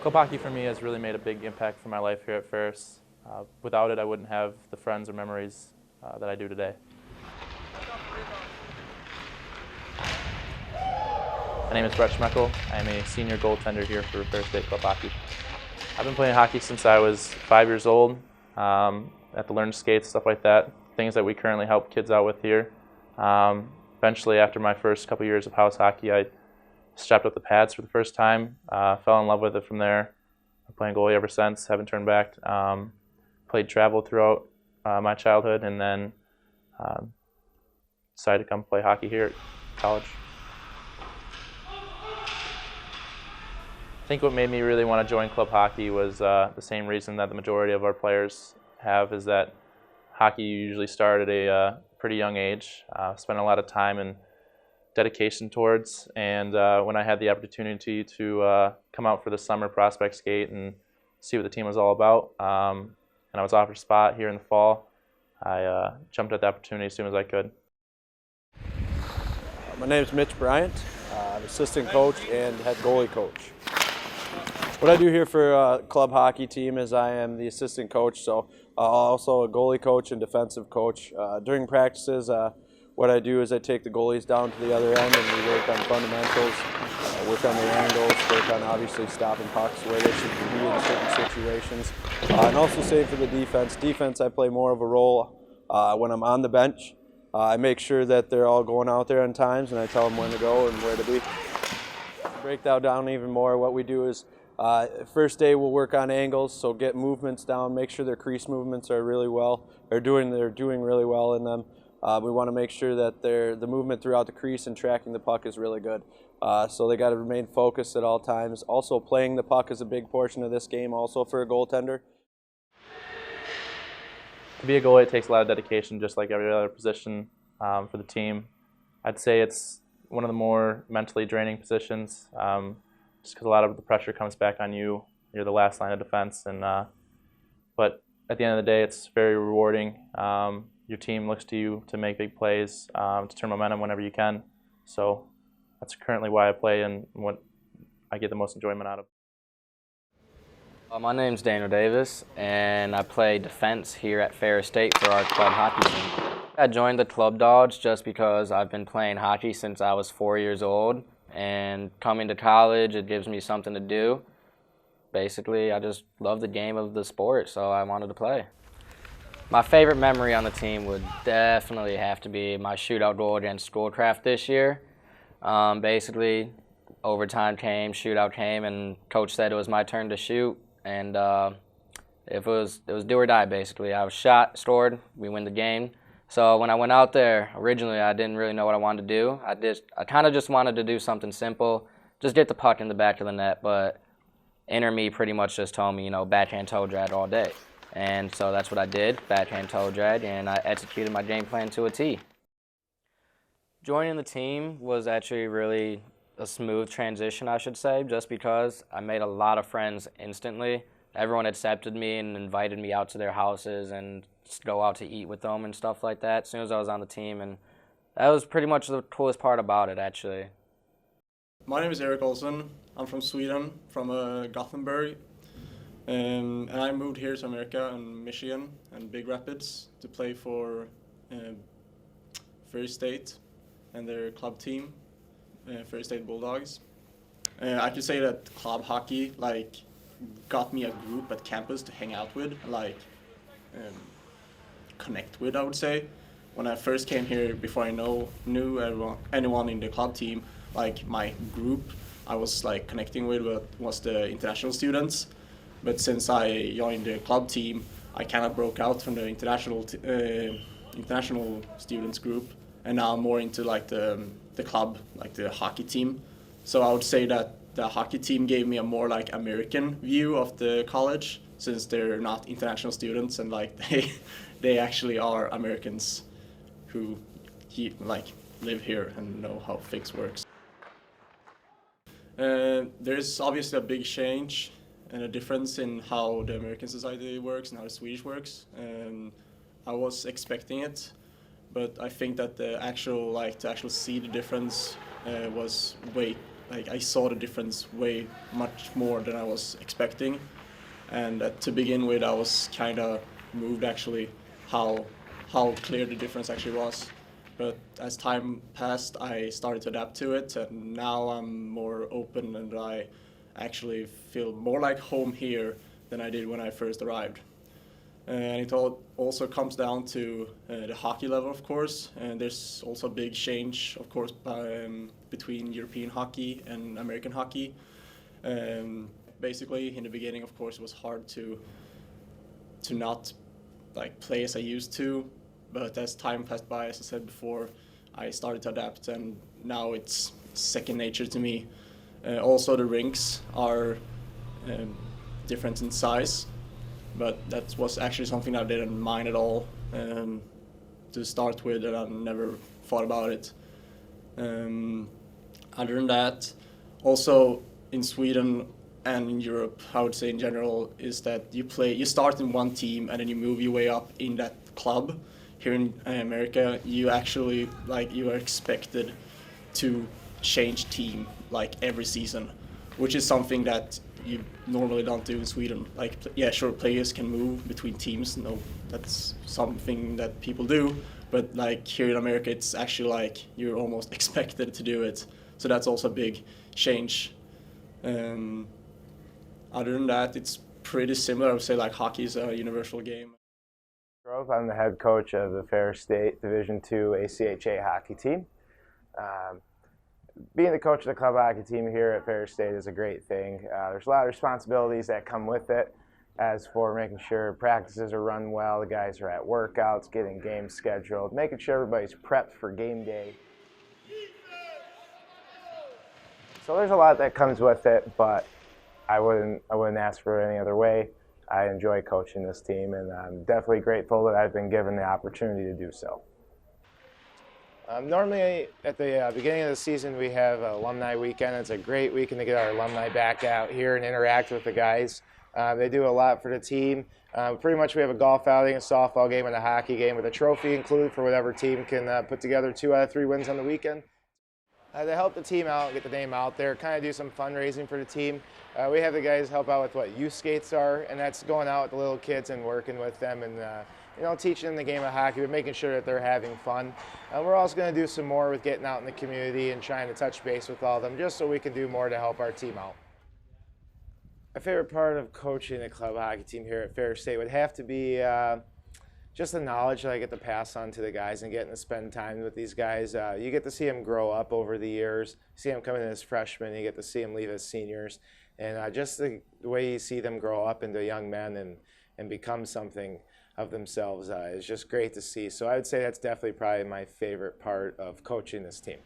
Club hockey for me has really made a big impact for my life here at Ferris. Without it, I wouldn't have the friends or memories that I do today. My name is Bressette. I am a senior goaltender here for Ferris State Club Hockey. I've been playing hockey since I was 5 years old. At the learn skates, stuff like that, things that we currently help kids out with here. Eventually, after my first couple years of house hockey, I strapped up the pads for the first time, fell in love with it from there. I'm playing goalie ever since, haven't turned back. Played travel throughout my childhood, and then decided to come play hockey here at college. I think what made me really want to join club hockey was the same reason that the majority of our players have, is that hockey you usually start at a pretty young age, spend a lot of time and dedication towards, and when I had the opportunity to come out for the summer prospect skate and see what the team was all about, and I was offered a spot here in the fall, I jumped at the opportunity as soon as I could. My name is Mitch Bryant. I'm assistant coach and head goalie coach. What I do here for a club hockey team is I am the assistant coach, so also a goalie coach and defensive coach. During practices, what I do is I take the goalies down to the other end and we work on fundamentals, work on their angles, work on obviously stopping pucks where they should be in certain situations. And also same for the defense. Defense, I play more of a role when I'm on the bench. I make sure that they're all going out there on times and I tell them when to go and where to be. To break that down even more, what we do is first day we'll work on angles, so get movements down, make sure their crease movements are really well, they're doing really well in them. We want to make sure that the movement throughout the crease and tracking the puck is really good. So they got to remain focused at all times. Also playing the puck is a big portion of this game also for a goaltender. To be a goalie, it takes a lot of dedication, just like every other position for the team. I'd say it's one of the more mentally draining positions, just because a lot of the pressure comes back on you. You're the last line of defense, and but at the end of the day, it's very rewarding. Your team looks to you to make big plays, to turn momentum whenever you can. So that's currently why I play and what I get the most enjoyment out of. My name's Daniel Davis, and I play defense here at Ferris State for our club hockey team. I joined the Club Dogs just because I've been playing hockey since I was 4 years old, and coming to college, it gives me something to do. Basically, I just love the game of the sport, so I wanted to play. My favorite memory on the team would definitely have to be my shootout goal against Schoolcraft this year. Basically, overtime came, shootout came, and coach said it was my turn to shoot, and it was do or die basically. I was shot, scored, we win the game. So when I went out there, originally I didn't really know what I wanted to do. I kind of just wanted to do something simple, just get the puck in the back of the net, but inner me pretty much just told me, backhand toe drag all day. And so that's what I did, backhand toe drag, and I executed my game plan to a T. Joining the team was actually really a smooth transition, I should say, just because I made a lot of friends instantly. Everyone accepted me and invited me out to their houses and just go out to eat with them and stuff like that as soon as I was on the team, and that was pretty much the coolest part about it, actually. My name is Eric Olsen. I'm from Sweden, from Gothenburg, and I moved here to America in Michigan and Big Rapids to play for Ferris State and their club team, Ferris State Bulldogs. I could say that club hockey got me a group at campus to hang out with, connect with, I would say. When I first came here, before I knew anyone in the club team, my group I was connecting with was the international students. But since I joined the club team, I kind of broke out from the international students group, and now I'm more into the club, the hockey team. So I would say that the hockey team gave me a more American view of the college, since they're not international students and they actually are Americans who live here and know how things works. There's obviously a big change and a difference in how the American society works and how the Swedish works. I was expecting it, but I think that the actual to actually see the difference was way like I saw the difference way much more than I was expecting, and to begin with, I was kind of moved actually how clear the difference actually was. But as time passed, I started to adapt to it, and now I'm more open, and I actually feel more like home here than I did when I first arrived. And it all also comes down to the hockey level, of course. And there's also a big change, of course, between European hockey and American hockey. Basically, in the beginning, of course, it was hard to not like play as I used to. But as time passed by, as I said before, I started to adapt, and now it's second nature to me. Also, the rinks are different in size, but that was actually something I didn't mind at all to start with, and I never thought about it. Other than that, also in Sweden and in Europe, I would say in general, is that you start in one team and then you move your way up in that club. Here in America, you actually you are expected to change team like every season, which is something that you normally don't do in Sweden. Like, yeah, sure, players can move between teams. No, that's something that people do. But like here in America, it's actually like you're almost expected to do it. So that's also a big change. Other than that, it's pretty similar. I would say like hockey is a universal game. I'm the head coach of the Ferris State Division II ACHA hockey team. Being the coach of the club hockey team here at Ferris State is a great thing. There's a lot of responsibilities that come with it, as for making sure practices are run well, the guys are at workouts, getting games scheduled, making sure everybody's prepped for game day. So there's a lot that comes with it, but I wouldn't ask for it any other way. I enjoy coaching this team, and I'm definitely grateful that I've been given the opportunity to do so. Normally at the beginning of the season we have an alumni weekend. It's a great weekend to get our alumni back out here and interact with the guys. They do a lot for the team. Pretty much we have a golf outing, a softball game, and a hockey game with a trophy included for whatever team can put together 2 out of 3 wins on the weekend. To help the team out, get the name out there, kind of do some fundraising for the team. We have the guys help out with what youth skates are, and that's going out with the little kids and working with them and teaching them the game of hockey, but making sure that they're having fun. We're also going to do some more with getting out in the community and trying to touch base with all of them, just so we can do more to help our team out. My favorite part of coaching the club hockey team here at Ferris State would have to be just the knowledge that I get to pass on to the guys and getting to spend time with these guys. You get to see them grow up over the years, see them come in as freshmen, you get to see them leave as seniors, and just the way you see them grow up into young men and become something of themselves is just great to see. So I would say that's definitely probably my favorite part of coaching this team.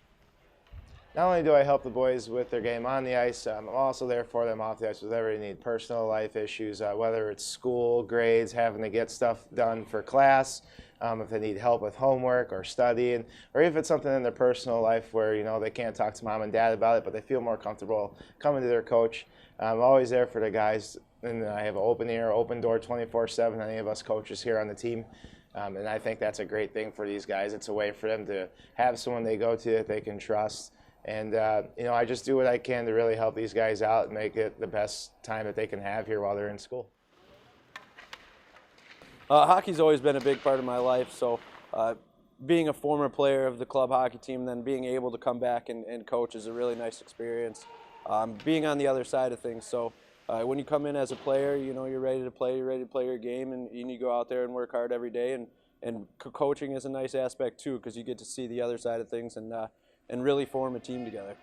Not only do I help the boys with their game on the ice, I'm also there for them off the ice with whatever they need, personal life issues, whether it's school, grades, having to get stuff done for class, if they need help with homework or studying, or if it's something in their personal life where they can't talk to mom and dad about it, but they feel more comfortable coming to their coach. I'm always there for the guys, and I have an open ear, open door 24/7, any of us coaches here on the team. And I think that's a great thing for these guys. It's a way for them to have someone they go to that they can trust. And, I just do what I can to really help these guys out and make it the best time that they can have here while they're in school. Hockey's always been a big part of my life, so being a former player of the club hockey team and then being able to come back and coach is a really nice experience. Being on the other side of things, so when you come in as a player, you're ready to play your game, and you need to go out there and work hard every day, and coaching is a nice aspect too, because you get to see the other side of things and really form a team together.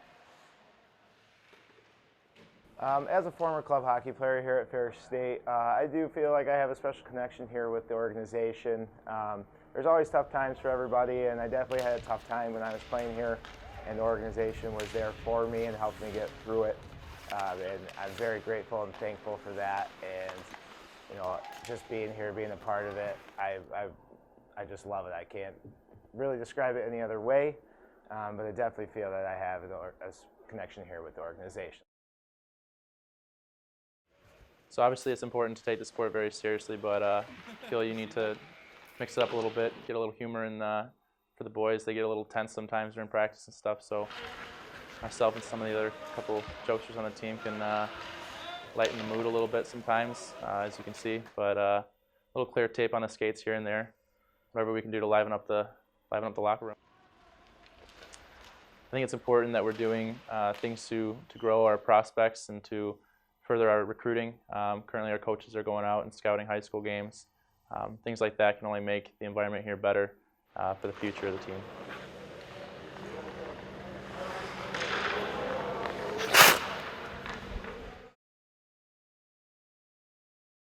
As a former club hockey player here at Ferris State, I do feel like I have a special connection here with the organization. There's always tough times for everybody, and I definitely had a tough time when I was playing here, and the organization was there for me and helped me get through it. And I'm very grateful and thankful for that. And just being here, being a part of it, I just love it. I can't really describe it any other way. But I definitely feel that I have a connection here with the organization. So obviously it's important to take the sport very seriously, but I feel you need to mix it up a little bit, get a little humor in for the boys. They get a little tense sometimes during practice and stuff, so myself and some of the other couple jokesters on the team can lighten the mood a little bit sometimes, as you can see. But a little clear tape on the skates here and there, whatever we can do to liven up the locker room. I think it's important that we're doing things to grow our prospects and to further our recruiting. Currently, our coaches are going out and scouting high school games. Things like that can only make the environment here better for the future of the team.